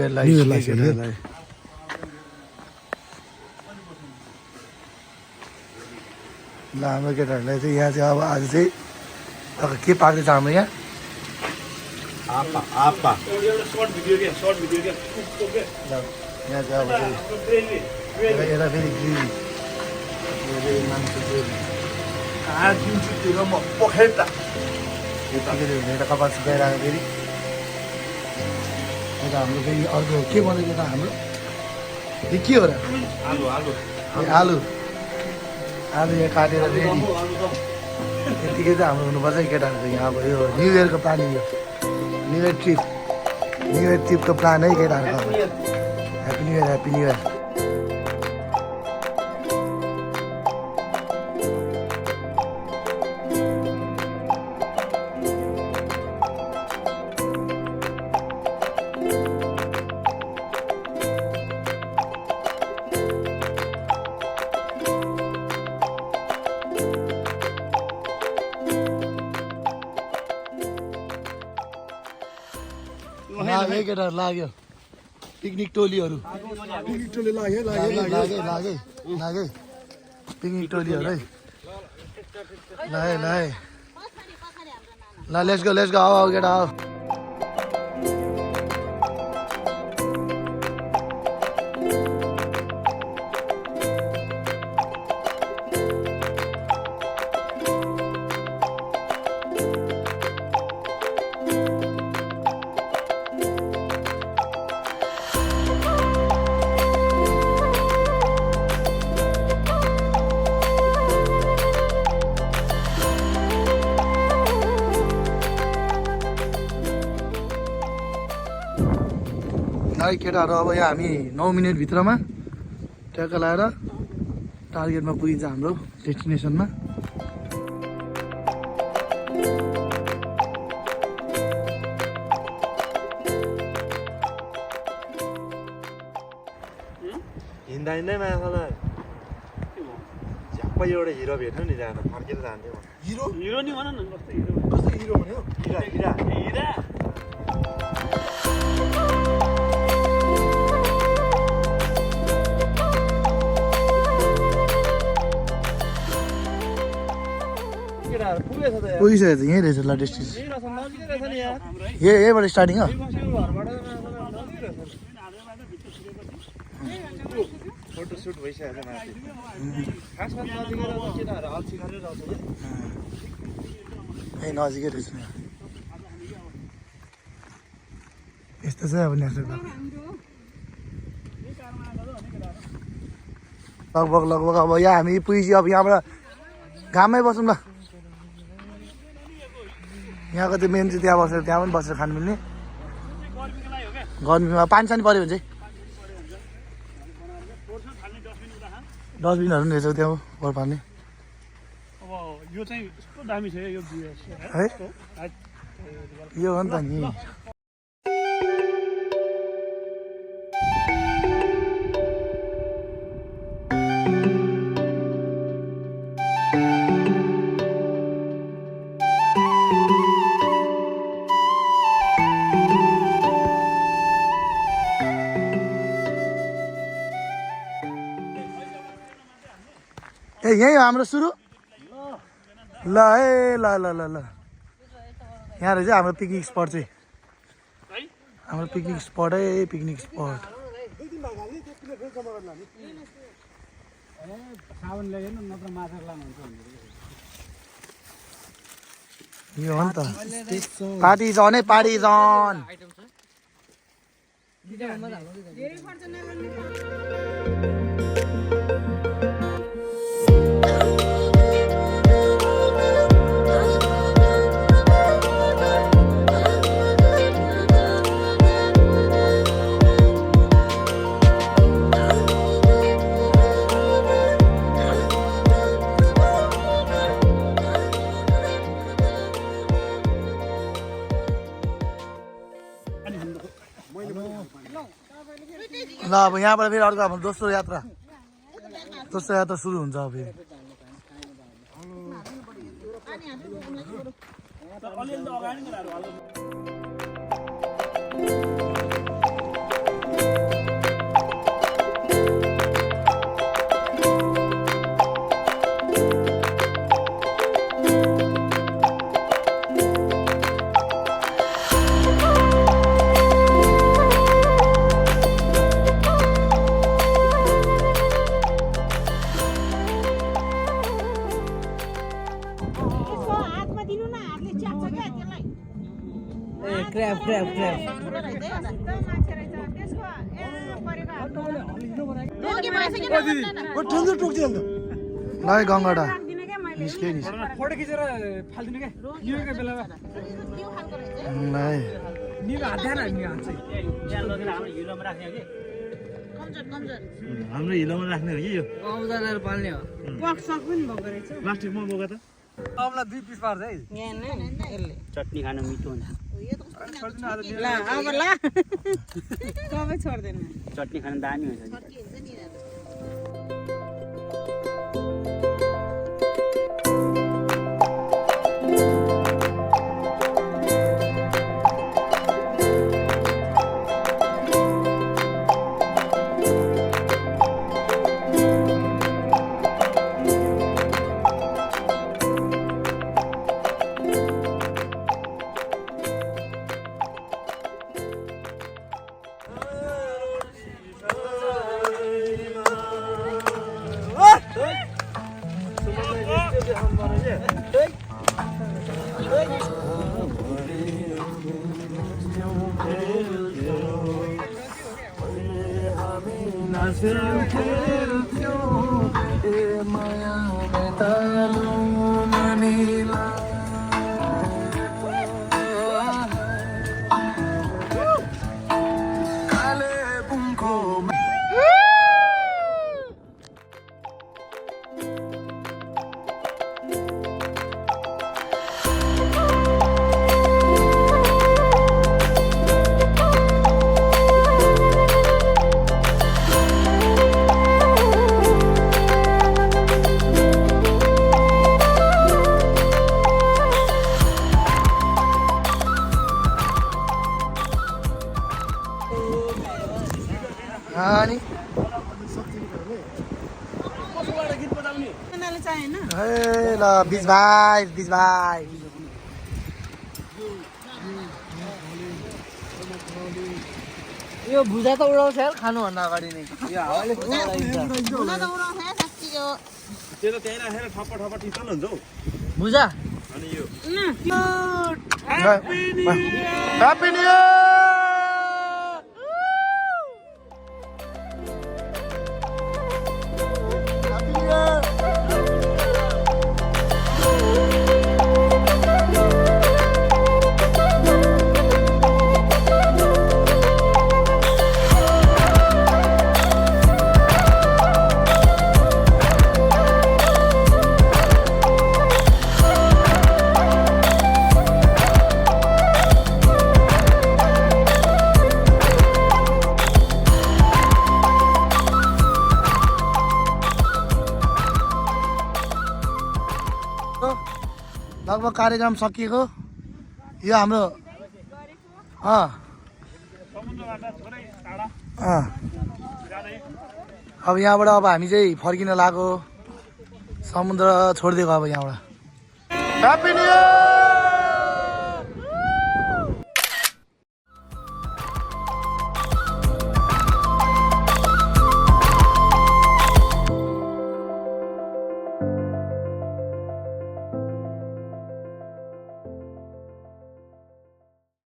year केटाहरूलाई ल हाम्रो केटाहरूलाई चाहिँ यहाँ चाहिँ अब आज चाहिँ अब के पाक्दैछ हाम्रो यहाँ आपा यहाँ चाहिँ अब चाहिँ यता फेरि ग्रिल मान्छे म पोखेटा यता कपाल सुकाइरहेको फेरि यता हाम्रो फेरि अर्को के बनाएको त हाम्रो यो के हो र आलु आलु यहाँ काटेर रेडी यतिकै चाहिँ हाम्रो हुनुपर्छ केटाहरूको यहाँ अब यो न्यु इयरको प्लानिङ यो न्यु इयर ट्रिपको प्लान है केटाहरूको ह्याप्पी न्यु इयर लाग्यो केटाहरू लाग्यो पिकनिक टोलीहरू लागे पिकनिक टोलीहरू है लाए ल लेट्स गो आओ केटा आओ है केटाहरू अब यहाँ हामी 9 मिनटभित्रमा ट्याक्क लगाएर टार्गेटमा पुगिन्छ हाम्रो डेस्टिनेसनमा हिँड्दा माछालाई झ्याप्पै एउटा हिरो भेट्नु नि जान फर्केर जान्थ्यो हिरो नि भन न कस्तो हिरो भन्यो हिरा पुगिसकेको छ यहीँ रहेछ ल डेस्टिनेसन यहीँबाट स्टार्टिङ हो फोटोसुट भइसकेको छ माथि खासमा नजिकै केटाहरू अल्छी गरेर आउँछ यहीँ नजिकै रहेछ यस्तो चाहिँ अब नेचरल लगभग अब यहाँ हामी पुगिसक्यो अब यहाँबाट घाममै बसौँ ल यहाँको त्यो मेन चाहिँ त्यहाँ बसेर त्यहाँ पनि बसेर खानु मिल्ने गर्मीमा पानी सानी पऱ्यो भने चाहिँ डस्टबिनहरू पनि रहेछ त्यहाँ वर पार्ने यो चाहिँ यस्तो दामी छ यो है यो हो नि त नि ए यही हो हाम्रो सुरु ल है ल यहाँ रहेछ हाम्रो पिकनिक स्पट चाहिँ हाम्रो पिकनिक स्पट है पिकनिक स्पट यो हो नि त पार्टी जन है पार्टी जन ल अब यहाँबाट फेरि अर्को हाम्रो दोस्रो यात्रा सुरु हुन्छ अब फेरि ठुलो टोक्छ अन्त ल गङ्गाटा निस्के फोटो खिचेर फाल्दिनु क्या न्युको बेलामा निलो हात दिएन नि हात चाहिँ हाम्रो हिलोमा राख्ने हो कि यो आउँदाले पाल्ने हो पक्सक पनि भएको रहेछ प्लास्टिकमा बोका त अबलाई 2 पिस पार्छ है चटनी खान मिठो हुन्छ ल अब ल कबै छोड्दैन चटनी खान दामी हुन्छ अनि चाहिएन ए ल बिच भाइ यो भुजा त उडाउँछ यार खानुभन्दा अगाडि नै यो हावाले भुजा उडाइन्छ त्यो त त्यहीँ राखेर ठप्प ठप्प टिप्न हुन्छ हौ भुजा अनि यो ह्याप्पी न्यु इयर लगभग कार्यक्रम सकिएको यो हाम्रो अब यहाँबाट अब हामी चाहिँ फर्किन लाग्यो समुद्र छोडिदिएको अब यहाँबाट ह्याप्पी न्यु इयर